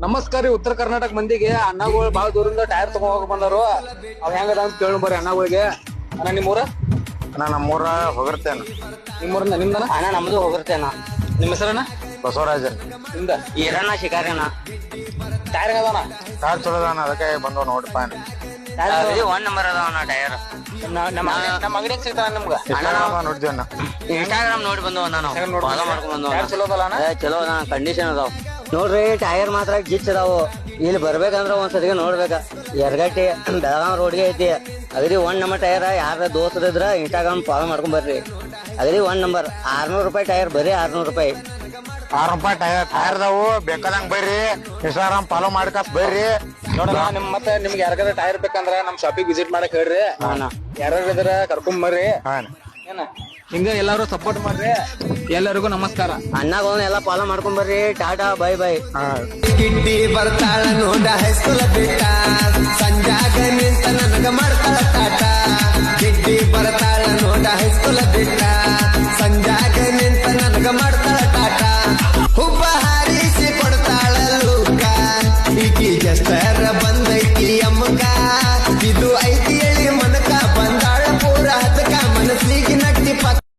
ನಮಸ್ಕಾರ ರೀ ಉತ್ತರ ಕರ್ನಾಟಕ ಮಂದಿಗೆ ಅಣ್ಣಗಳು ಬಾಳ ದೂರಿಂದ ಟೈರ್ ತಗೊಂಡ್ ಹೋಗಿ ಬಂದಾರು ಅವ್ ಹೆಂಗದ ಅಂತ ಕೇಳಿ ಬರ್ರಿ ಅಣ್ಣಗಳಿಗೆ. ಅಣ್ಣ ನಿಮ್ಮೂರ? ಅಣ್ಣ ನಮ್ಮೂರ ಹೋಗಿರ್ತೇನ. ನಿಮ್ಮೂರಿಂದ ನಿಮ್ದನ? ಅಣ್ಣ ನಮ್ದು ಹೋಗಿರ್ತೇನ. ನಿಮ್ಮ ಹೆಸರಣ್ಣ? ಬಸವರಾಜ. ನಿಮ್ದ? ಈರಣ್ಣ ಶಿಕಾರಿನ. ಟೈರ್ ಹೆಂಗದಣ್ಣ? ಕಾರ್ ಚಲೋದಾನ ಅದಕ್ಕೆ ಬಂದವ್ ನೋಡ್ರಿಪ್ಪ. ಒಂದ್ ನಂಬರ್ ಅದಾವಣ್ಣ ಟೈರ್. ನಮ್ಮ ಅಂಗಡಿಯಾಗ ಸಿಗ್ತಾನ ನಿಮ್ಗ? ನೋಡ್ತೀವಿ ಅಣ್ಣ. ಇನ್ಸ್ಟಾಗ್ರಾಮ್ ನೋಡಿ ಬಂದವ ನಾನು ಫಾಲೋ ಮಾಡ್ಕೊಂಡ್ ಬಂದವ. ಟೈರ್ ಚಲೋ ಅದಲ್ಲ ಅಣ್ಣ? ಚಲೋ ಅದ ಕಂಡೀಷನ್ ಅದಾವ ನೋಡ್ರಿ. ಟೈರ್ ಮಾತ್ರ ಗಿಚ್ ಅದಾವು. ಇಲ್ಲಿ ಬರ್ಬೇಕಂದ್ರ ಒಂದ್ಸತಿಗೆ ನೋಡ್ಬೇಕ. ಯರಗಟ್ಟಿ ಬೆಳಗಾವ್ ರೋಡ್ಗೆ ಐತಿ. ಅಗದಿ ಒಂದ್ ನಂಬರ್ ಟೈರ್. ಯಾರ ದೋಸ್ತರು ಇದ್ರ ಇನ್ಸ್ಟಾಗ್ರಾಮ್ ಫಾಲೋ ಮಾಡ್ಕೊಂಡ್ ಬರ್ರಿ. ಅಗದಿ ಒಂದ್ ನಂಬರ್. 600 ರೂಪಾಯಿ ಟೈರ್, ಬರೀ 600 ರೂಪಾಯಿ. 6 ರೂಪಾಯಿ ಟೈರ್ದಾವು. ಬೇಕಾದಂಗ್ ಬರ್ರಿ, ಇನ್ಸ್ಟಾಗ್ರಾಮ್ ಫಾಲೋ ಮಾಡ್ಕಸ್ ಬರ್ರಿ. ನೋಡೋಣ ನಿಮ್ ಮತ್ತೆ ನಿಮ್ಗೆ ಯಾರಿಗಾರ ಟೈರ್ ಬೇಕಂದ್ರ ನಮ್ ಶಾಪಿಗೆ ವಿಸಿಟ್ ಮಾಡಕ್ ಹೇಳ್ರಿ. ಯಾರು ಇದ್ರ ಕರ್ಕೊಂಡ್ ಬರ್ರಿ. ಏನ ಹಿಂಗ ಎಲ್ಲಾರು ಸಪೋರ್ಟ್ ಮಾಡ್ರಿ. ಎಲ್ಲರಿಗೂ ನಮಸ್ಕಾರ. ಅಣ್ಣಗಳನ್ನ ಎಲ್ಲ ಫಾಲೋ ಮಾಡ್ಕೊಂಡ್ ಬರ್ರಿ. Tata bye bye. ಕಿಡ್ಡಿ ಬರ್ತಾಳ ನೋಡ ಹೈಸ್ಕೂಲ್ ಬಿಟ್ಟ ಸಂಜಾಗ ನಿಂತ ನನಗ ಮಾಡ್ತಾಳ ಟಾಟಾ.